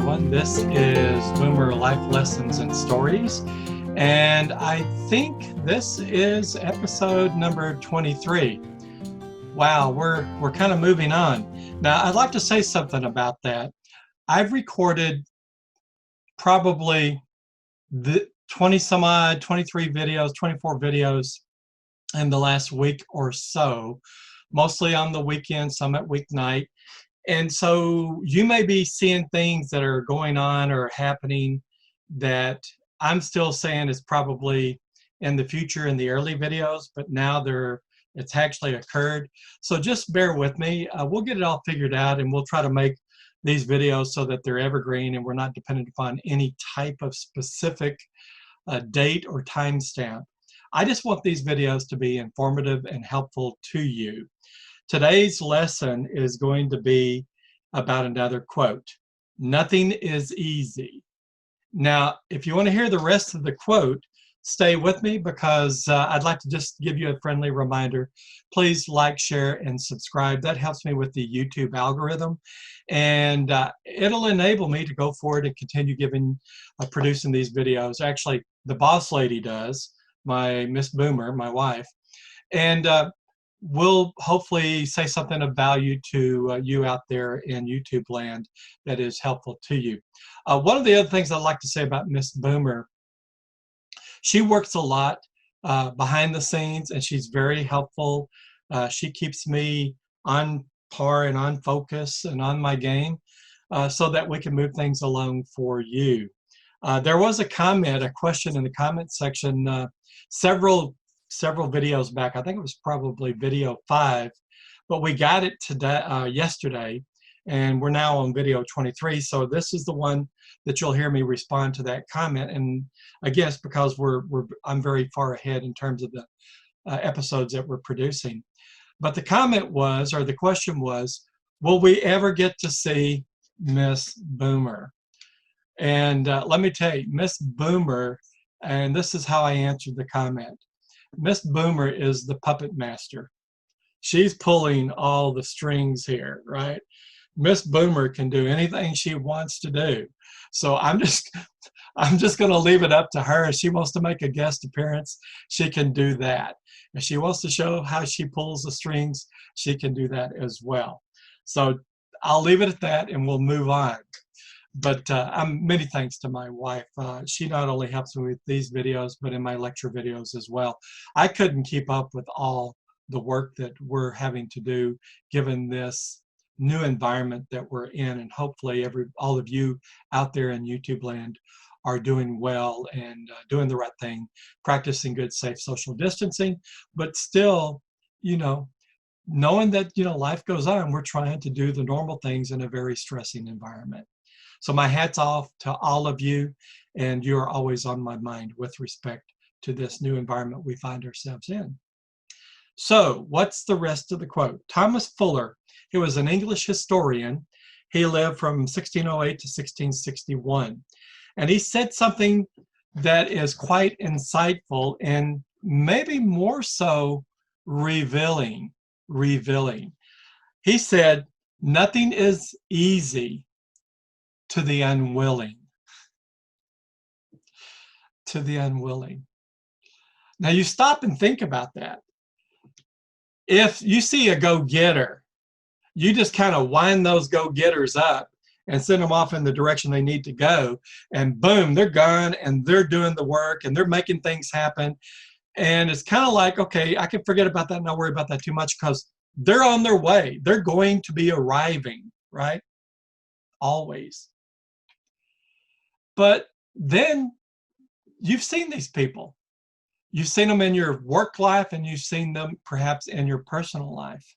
everyone. This is Boomer Life Lessons and Stories, and I think this is episode number 23. Wow, we're kind of moving on. Now, I'd like to say something about that. I've recorded probably the 20 some odd, 23 videos, 24 videos in the last week or so, mostly on the weekend, some at weeknight. And so you may be seeing things that are going on or happening that I'm still saying is probably in the future in the early videos, but now it's actually occurred. So just bear with me. We'll get it all figured out, and we'll try to make these videos so that they're evergreen and we're not dependent upon any type of specific date or timestamp. I just want these videos to be informative and helpful to you. Today's lesson is going to be about another quote. Nothing is easy. Now, if you want to hear the rest of the quote, stay with me because I'd like to just give you a friendly reminder. Please like, share, and subscribe. That helps me with the YouTube algorithm, and it'll enable me to go forward and continue producing these videos. Actually, the boss lady does, my Miss Boomer, my wife, and we'll hopefully say something of value to you out there in YouTube land that is helpful to you. One of the other things I'd like to say about Miss Boomer, she works a lot behind the scenes, and she's very helpful. She keeps me on par and on focus and on my game so that we can move things along for you. There was a question in the comment section several videos back. I think it was probably video 5, but we got it today, yesterday, and we're now on video 23. So this is the one that you'll hear me respond to that comment. And I guess because I'm very far ahead in terms of the episodes that we're producing. But the comment was, or the question was, will we ever get to see Miss Boomer? And let me tell you, Miss Boomer, and this is how I answered the comment. Miss Boomer is the puppet master. She's pulling all the strings here, right? Miss Boomer can do anything she wants to do. So I'm just going to leave it up to her. If she wants to make a guest appearance, she can do that. If she wants to show how she pulls the strings, she can do that as well. So I'll leave it at that, and we'll move on. But many thanks to my wife. She not only helps me with these videos, but in my all videos as well. I couldn't keep up with all the work that we're having to do given this new environment that we're in, and hopefully all of you out there in YouTube land are doing well and doing the right thing, practicing good, safe social distancing, but still, knowing that, life goes on, we're trying to do the normal things in a very stressing environment. So my hat's off to all of you, and you're always on my mind with respect to this new environment we find ourselves in. So what's the rest of the quote? Thomas Fuller, he was an English historian. He lived from 1608 to 1661. And he said something that is quite insightful and maybe more so revealing. He said, "Nothing is easy to the unwilling." To the unwilling. Now you stop and think about that. If you see a go-getter, you just kind of wind those go-getters up and send them off in the direction they need to go, and boom, they're gone, and they're doing the work, and they're making things happen. And it's kind of like, okay, I can forget about that and not worry about that too much because they're on their way. They're going to be arriving, right? Always. But then you've seen these people. You've seen them in your work life, and you've seen them perhaps in your personal life.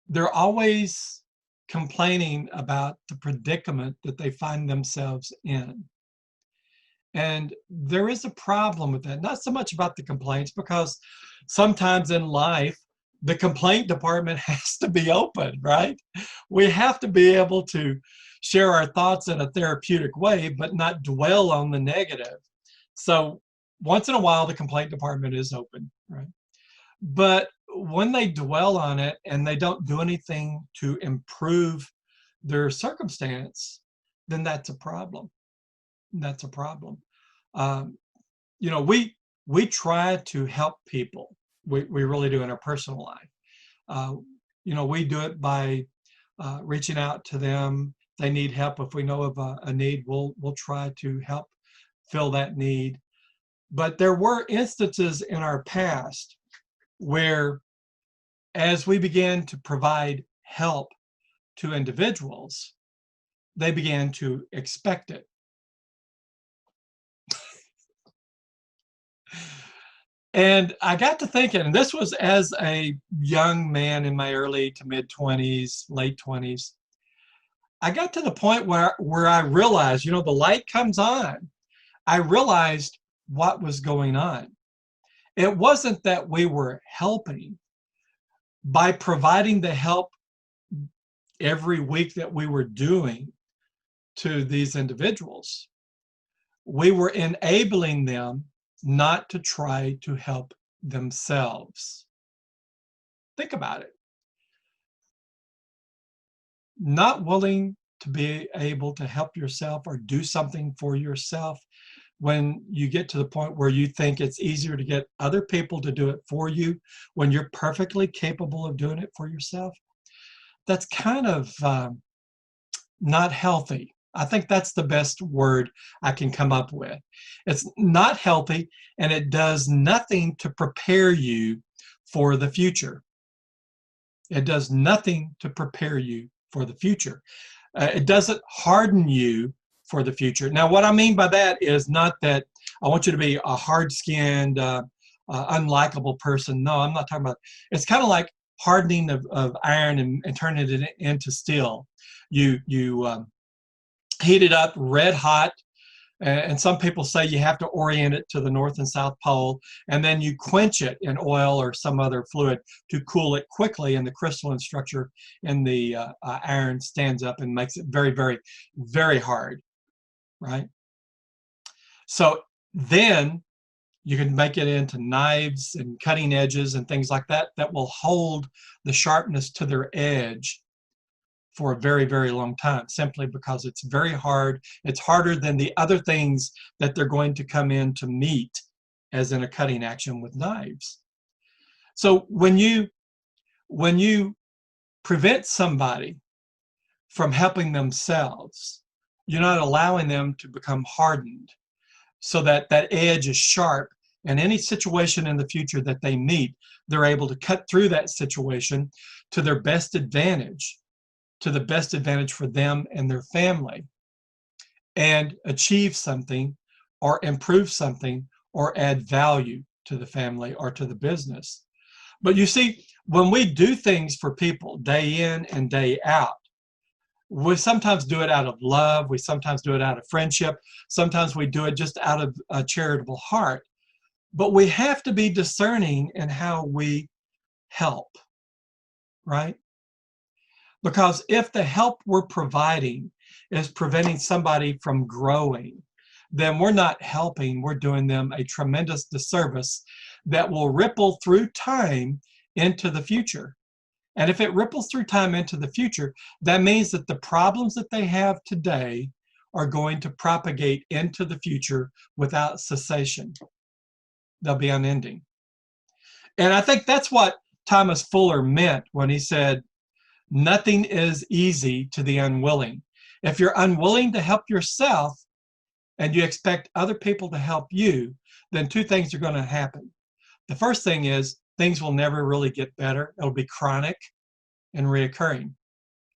They're always complaining about the predicament that they find themselves in. And there is a problem with that. Not so much about the complaints, because sometimes in life, the complaint department has to be open, right? We have to be able to share our thoughts in a therapeutic way, but not dwell on the negative. So once in a while, the complaint department is open, right? But when they dwell on it and they don't do anything to improve their circumstance, then that's a problem. That's a problem. Um, you know, we try to help people. We really do in our personal life. Uh, you know, we do it by reaching out to them. They need help. If we know of a need, we'll try to help fill that need. But there were instances in our past where, as we began to provide help to individuals, they began to expect it. And I got to thinking, and this was as a young man in my early to mid 20s, late 20s. I got to the point where I realized, you know, the light comes on. I realized what was going on. It wasn't that we were helping. By providing the help every week that we were doing to these individuals, we were enabling them not to try to help themselves. Think about it. Not willing to be able to help yourself or do something for yourself when you get to the point where you think it's easier to get other people to do it for you when you're perfectly capable of doing it for yourself. That's kind of not healthy. I think that's the best word I can come up with. It's not healthy, and it does nothing to prepare you for the future. It does nothing to prepare you for the future. It doesn't harden you for the future. Now, what I mean by that is not that I want you to be a hard-skinned, unlikable person. No, I'm not talking about. It's kind of like hardening of iron and turning it into steel. You heat it up red hot, and some people say you have to orient it to the North and South Pole, and then you quench it in oil or some other fluid to cool it quickly, and the crystalline structure in the iron stands up and makes it very, very, very hard, right? So then you can make it into knives and cutting edges and things like that that will hold the sharpness to their edge for a very, very long time, simply because it's very hard. It's harder than the other things that they're going to come in to meet, as in a cutting action with knives. So when you prevent somebody from helping themselves, you're not allowing them to become hardened so that that edge is sharp, and any situation in the future that they meet, they're able to cut through that situation to their best advantage, to the best advantage for them and their family, and achieve something or improve something or add value to the family or to the business. But you see, when we do things for people day in and day out, we sometimes do it out of love, we sometimes do it out of friendship, sometimes we do it just out of a charitable heart. But we have to be discerning in how we help, right? Because if the help we're providing is preventing somebody from growing, then we're not helping, we're doing them a tremendous disservice that will ripple through time into the future. And if it ripples through time into the future, that means that the problems that they have today are going to propagate into the future without cessation. They'll be unending. And I think that's what Thomas Fuller meant when he said, nothing is easy to the unwilling. If you're unwilling to help yourself and you expect other people to help you, then two things are going to happen. The first thing is things will never really get better. It'll be chronic and reoccurring,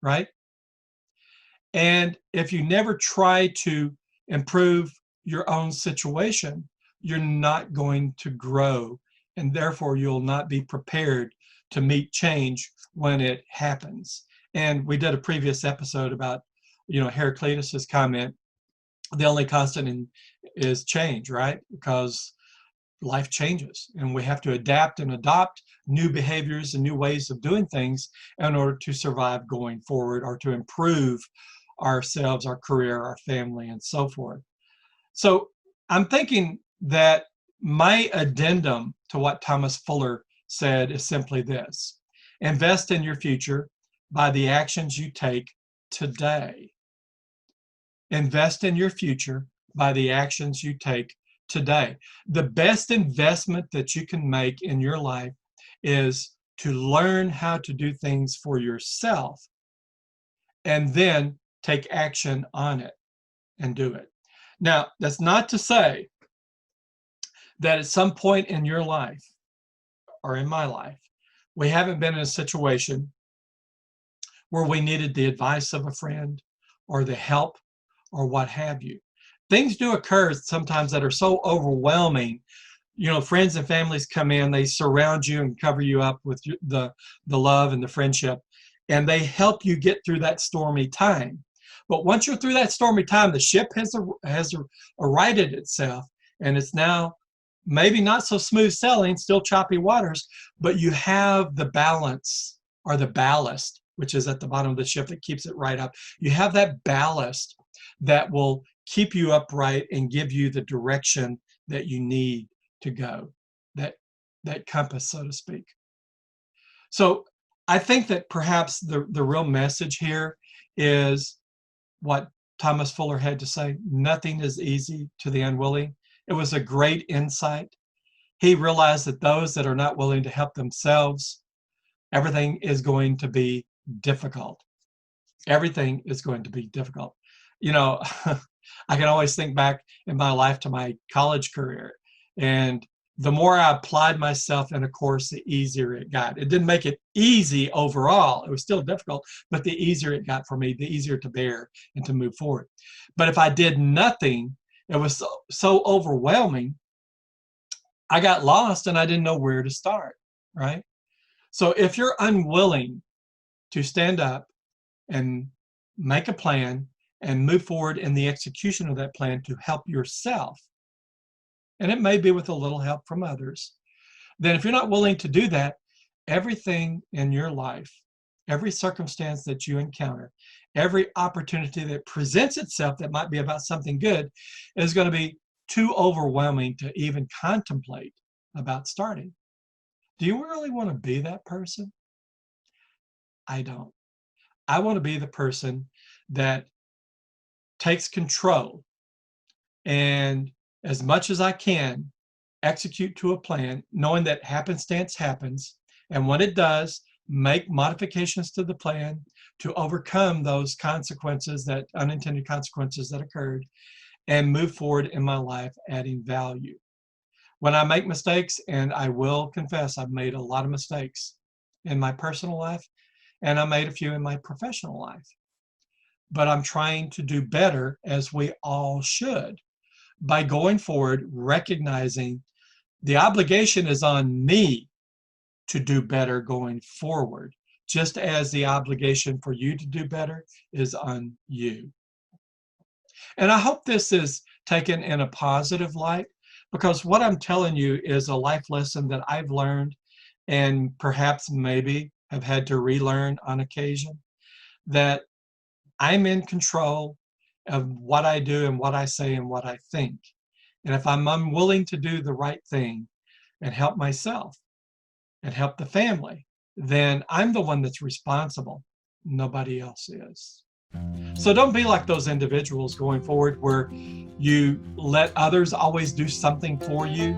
right? And if you never try to improve your own situation, you're not going to grow, and therefore you'll not be prepared to meet change when it happens. And we did a previous episode about, you know, Heraclitus's comment, the only constant is change, right? Because life changes and we have to adapt and adopt new behaviors and new ways of doing things in order to survive going forward or to improve ourselves, our career, our family, and so forth. So I'm thinking that my addendum to what Thomas Fuller said is simply this: invest in your future by the actions you take today. Invest in your future by the actions you take today. The best investment that you can make in your life is to learn how to do things for yourself and then take action on it and do it. Now, that's not to say that at some point in your life or in my life, we haven't been in a situation where we needed the advice of a friend or the help or what have you. Things do occur sometimes that are so overwhelming. You know, friends and families come in, they surround you and cover you up with the love and the friendship, and they help you get through that stormy time. But once you're through that stormy time, the ship has righted itself, and it's now maybe not so smooth sailing, still choppy waters, but you have the balance or the ballast, which is at the bottom of the ship that keeps it right up. You have that ballast that will keep you upright and give you the direction that you need to go, that compass, so to speak. So I think that perhaps the real message here is what Thomas Fuller had to say: nothing is easy to the unwilling. It was a great insight. He realized that those that are not willing to help themselves, everything is going to be difficult. Everything is going to be difficult. You know, I can always think back in my life to my college career, and the more I applied myself in a course, the easier it got. It didn't make it easy overall. It was still difficult, but the easier it got for me, the easier to bear and to move forward. But if I did nothing, it was so overwhelming, I got lost and I didn't know where to start, right? So if you're unwilling to stand up and make a plan and move forward in the execution of that plan to help yourself, and it may be with a little help from others, then if you're not willing to do that, everything in your life, every circumstance that you encounter, every opportunity that presents itself that might be about something good is going to be too overwhelming to even contemplate about starting. Do you really want to be that person? I don't. I want to be the person that takes control and, as much as I can, execute to a plan, knowing that happenstance happens, and when it does, make modifications to the plan to overcome those consequences, that unintended consequences that occurred, and move forward in my life adding value. When I make mistakes, and I will confess I've made a lot of mistakes in my personal life, and I made a few in my professional life, but I'm trying to do better, as we all should, by going forward, recognizing the obligation is on me to do better going forward, just as the obligation for you to do better is on you. And I hope this is taken in a positive light, because what I'm telling you is a life lesson that I've learned and perhaps maybe have had to relearn on occasion, that I'm in control of what I do and what I say and what I think. And if I'm unwilling to do the right thing and help myself and help the family, then I'm the one that's responsible. Nobody else is. So don't be like those individuals going forward where you let others always do something for you.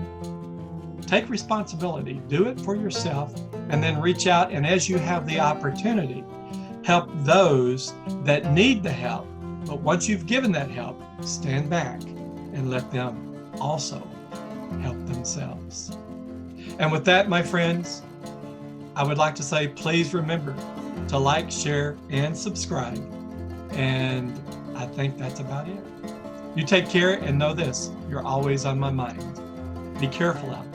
Take responsibility, do it for yourself, and then reach out, and as you have the opportunity, help those that need the help. But once you've given that help, stand back and let them also help themselves. And with that, my friends, I would like to say, please remember to like, share, and subscribe. And I think that's about it. You take care, and know this: you're always on my mind. Be careful out there.